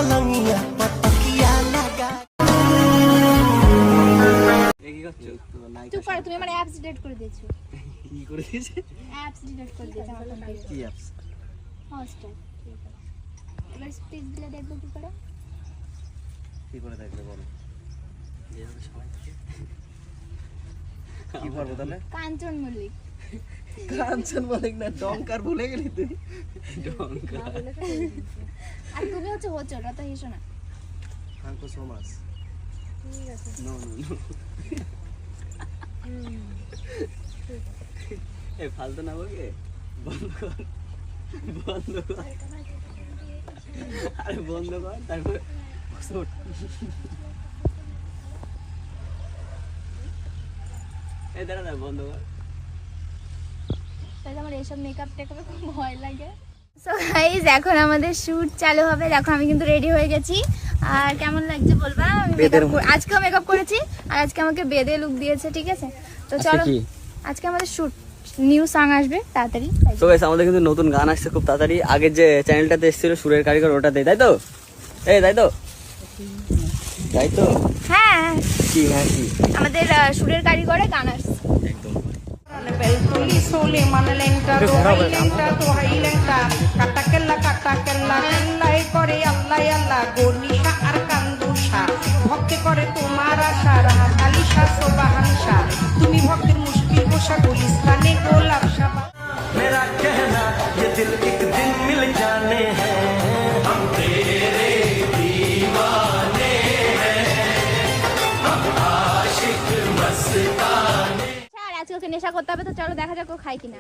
पलंगिया पटकिया लगा চুপ করো, তুমি আমার অ্যাপস ডিলিট করে দিয়েছো। কি করে দিয়েছে? অ্যাপস ডিলিট করে দিয়েছো আমার ফোন থেকে। কি অ্যাপস? হটস্টার। এবার স্পিচ দিলে দেখবো কি করে? কি করে দেখবে বলো? যেভাবে সবাই থাকে। কি করবো তাহলে? কাঞ্চন মল্লিক। কাঞ্চন মল্লিক না, ডঙ্কার ভুলে গেলি তুই। ডঙ্কার। আর তুমি হচ্ছে ওটা তো হেসো না। Thank you so much. ঠিক আছে। No no no. এ ফালতু না বলকে বন্ধ কর, বন্ধ কর, আরে বন্ধ কর, তারপর শুট। এই দাঁড়া না, বন্ধ কর। তাই আমার এইসব মেকআপ টেকআপে খুব ভয় লাগে। সো গাইস, এখন আমাদের শুট চালু হবে। দেখো আমি কিন্তু রেডি হয়ে গেছি। আর কেমন লাগছে বলবা? আজকেও মেকআপ করেছি আর আজকে আমাকে বেদে লুক দিয়েছে, ঠিক আছে? তো চলো, আজকে আমাদের শুট, নিউ সং আসবে তাড়াতাড়ি। তো গাইস, আমাদের কিন্তু নতুন গান আসছে খুব তাড়াতাড়ি। আগের যে চ্যানেলটাতে এসেছিল সুরের কারিগর, ওটাতে, তাই তো? এই তাই তো, তাই তো? হ্যাঁ, কি হ্যাঁ কি আমাদের সুরের কারিগরে গান আসছে। একদম। ভক্তি করে তোমার আশা আলিশা সোবাহানশা তুমি ভক্তের মুশকিল পোশাক গুলিস্তানে গোলাপ শাবা मेरा कहना ये दिल एक दिन मिल जाने हैं हम तेरे दीवाने हैं हम आशिक मस्ताने। আর আজকে ওকে নেশা করতে হবে, তো চলো দেখা যাক ও খায় কিনা।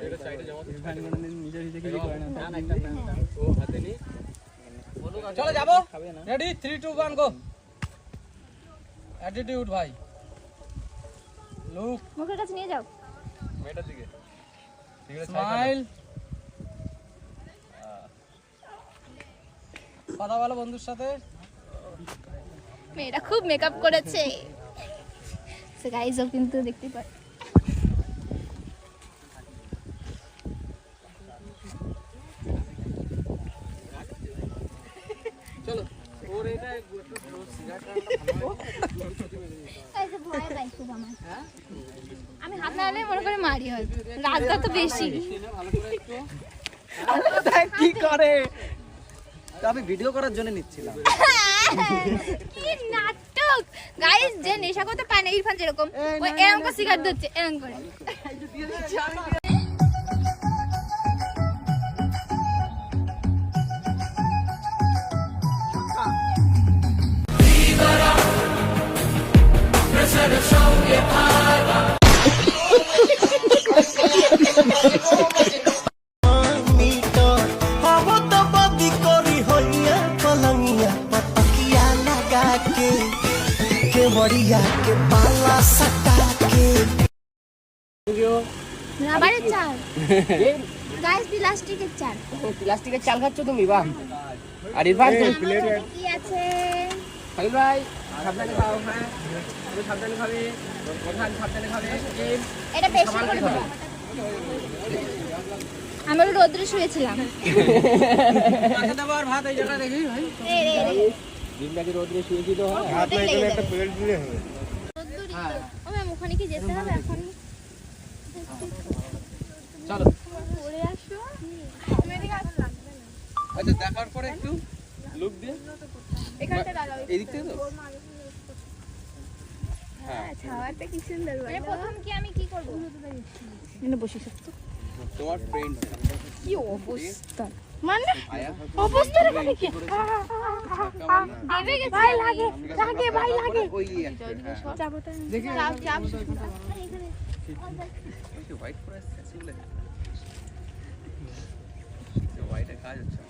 চলো যাবো, রেডি 3 2 1 গো। অ্যাটিটিউড ভাই, লুক, মুখের কাছে নিয়ে যাও, মেয়েটার দিকে, স্মাইল, কথা বলো বন্ধুর সাথে। মেয়েটা খুব মেকআপ করেছে। সো গাইস, ও কিন্তু দেখতে পারে। চলো, ওর এটা এইসব ভয় পাই খুব আমার। আমি হাত নাড়লে মনে করে মারি হয়, রাতটা তো বেশি। কি করে? আমি ভিডিও করার জন্য নিচ্ছিলাম। কি নাটক গাইস! যে নেশা করতে পায় না, ইরফান যেরকম, ওই এরকম করে সিগারেট দিচ্ছে, এরকম করে। बढ़िया के पाला सटा के রাবারের চাল গাইস, প্লাস্টিকের চাল। প্লাস্টিকের চাল খাচ্ছ তুমি? বাহ। আর ইরফান কি আছে? খালি ভাই সাবধানে খাও। হ্যাঁ, তুমি সাবধানে খাবে, ওখান সাবধানে খাবে। এটা বেশি করে দাও। আমরা রোদ্রে শুয়েছিলাম। মাথা দেবো আর ভাত এই জায়গা দেখি ভাই। এই রে দিনটাকে রোদ্রে শুয়েছি তো হয়। হাত নাই করে একটা প্লেট দিলে হবে। হ্যাঁ, ও ম্যাম ওখানে কি যেতে হবে এখন? চলো পরে আসো। আচ্ছা, দেখার পরে একটু লুক দিয়ে এখানটা দাঁড়াও। এদিক থেকে তো হ্যাঁ, ছাওয়াটা কি সুন্দর। মানে প্রথম কি আমি কি করব? এনে বসিস তো। তোমার ফ্রেন্ড কি অবস্থা, মানে অবস্থা রে কি? দেবে গেছে, ভাই লাগে লাগে, ভাই লাগে। ওই একটা যাবো তো, যাও যাও। হোয়াইট করে আসছে বলে হোয়াইটের কাজ হচ্ছে।